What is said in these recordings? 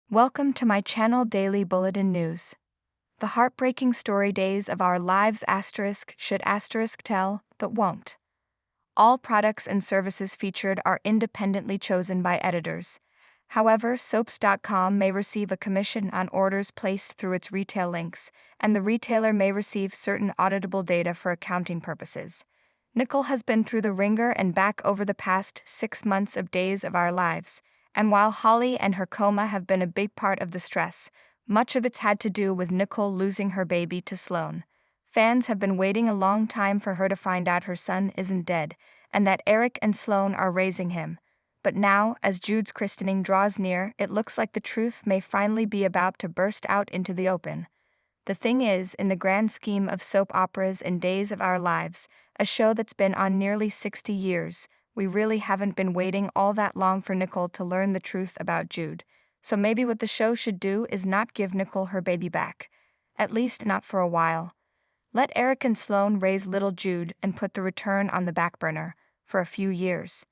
Welcome to my channel Daily Bulletin News. The heartbreaking story days of our lives should tell, but won't. All products and services featured are independently chosen by editors. However, soaps.com may receive a commission on orders placed through its retail links, and the retailer may receive certain auditable data for accounting purposes. Nicole has been through the ringer and back over the past 6 months of Days of Our Lives, and while Holly and her coma have been a big part of the stress, much of it's had to do with Nicole losing her baby to Sloan. Fans have been waiting a long time for her to find out her son isn't dead, and that Eric and Sloan are raising him. But now, as Jude's christening draws near, it looks like the truth may finally be about to burst out into the open. The thing is, in the grand scheme of soap operas and Days of Our Lives, a show that's been on nearly 60 years, we really haven't been waiting all that long for Nicole to learn the truth about Jude. So maybe what the show should do is not give Nicole her baby back. At least not for a while. Let Eric and Sloan raise little Jude and put the return on the back burner, for a few years.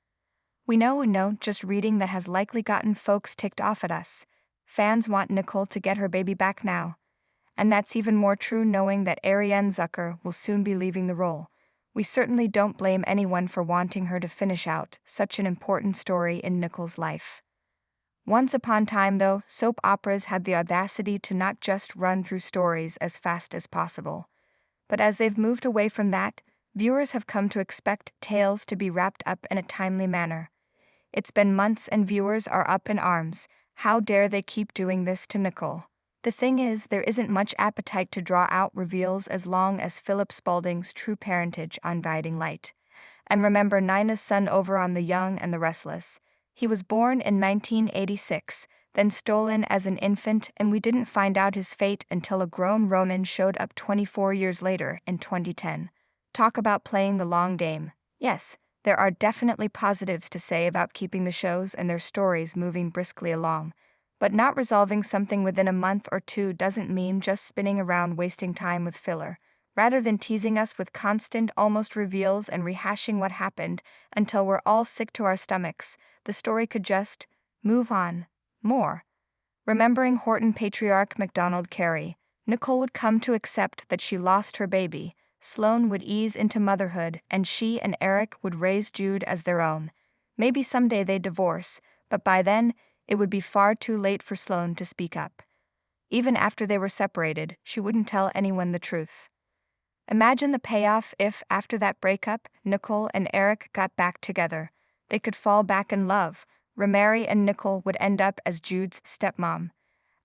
We know, just reading that has likely gotten folks ticked off at us. Fans want Nicole to get her baby back now. And that's even more true knowing that Ariane Zucker will soon be leaving the role. We certainly don't blame anyone for wanting her to finish out such an important story in Nicole's life. Once upon a time, though, soap operas had the audacity to not just run through stories as fast as possible. But as they've moved away from that, viewers have come to expect tales to be wrapped up in a timely manner. It's been months and viewers are up in arms. How dare they keep doing this to Nicole? The thing is, there isn't much appetite to draw out reveals as long as Philip Spaulding's true parentage on Guiding Light. And remember Nina's son over on The Young and the Restless. He was born in 1986, then stolen as an infant, and we didn't find out his fate until a grown Ronan showed up 24 years later in 2010. Talk about playing the long game. Yes, there are definitely positives to say about keeping the shows and their stories moving briskly along. But not resolving something within a month or two doesn't mean just spinning around wasting time with filler. Rather than teasing us with constant almost reveals and rehashing what happened until we're all sick to our stomachs, the story could just move on. More. Remembering Horton patriarch MacDonald Carey, Nicole would come to accept that she lost her baby, Sloan would ease into motherhood, and she and Eric would raise Jude as their own. Maybe someday they'd divorce, but by then, it would be far too late for Sloan to speak up. Even after they were separated, she wouldn't tell anyone the truth. Imagine the payoff if, after that breakup, Nicole and Eric got back together. They could fall back in love. Remarry and Nicole would end up as Jude's stepmom.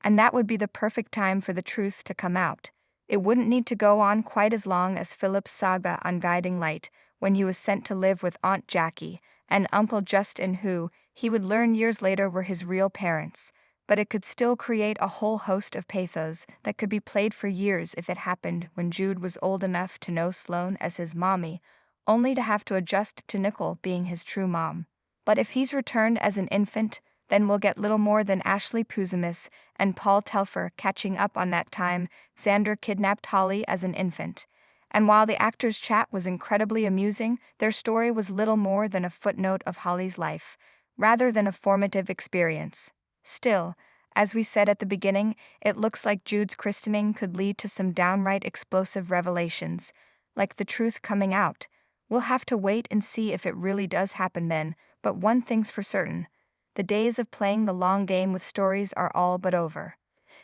And that would be the perfect time for the truth to come out. It wouldn't need to go on quite as long as Philip's saga on Guiding Light, when he was sent to live with Aunt Jackie and Uncle Justin, who, he would learn years later, were his real parents. But it could still create a whole host of pathos that could be played for years if it happened when Jude was old enough to know Sloan as his mommy, only to have to adjust to Nicole being his true mom. But if he's returned as an infant, then we'll get little more than Ashley Puzimis and Paul Telfer catching up on that time Xander kidnapped Holly as an infant. And while the actors' chat was incredibly amusing, their story was little more than a footnote of Holly's life, rather than a formative experience. Still, as we said at the beginning, it looks like Jude's christening could lead to some downright explosive revelations, like the truth coming out. We'll have to wait and see if it really does happen then, but one thing's for certain. The days of playing the long game with stories are all but over.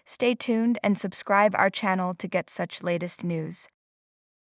Stay tuned and subscribe our channel to get such latest news.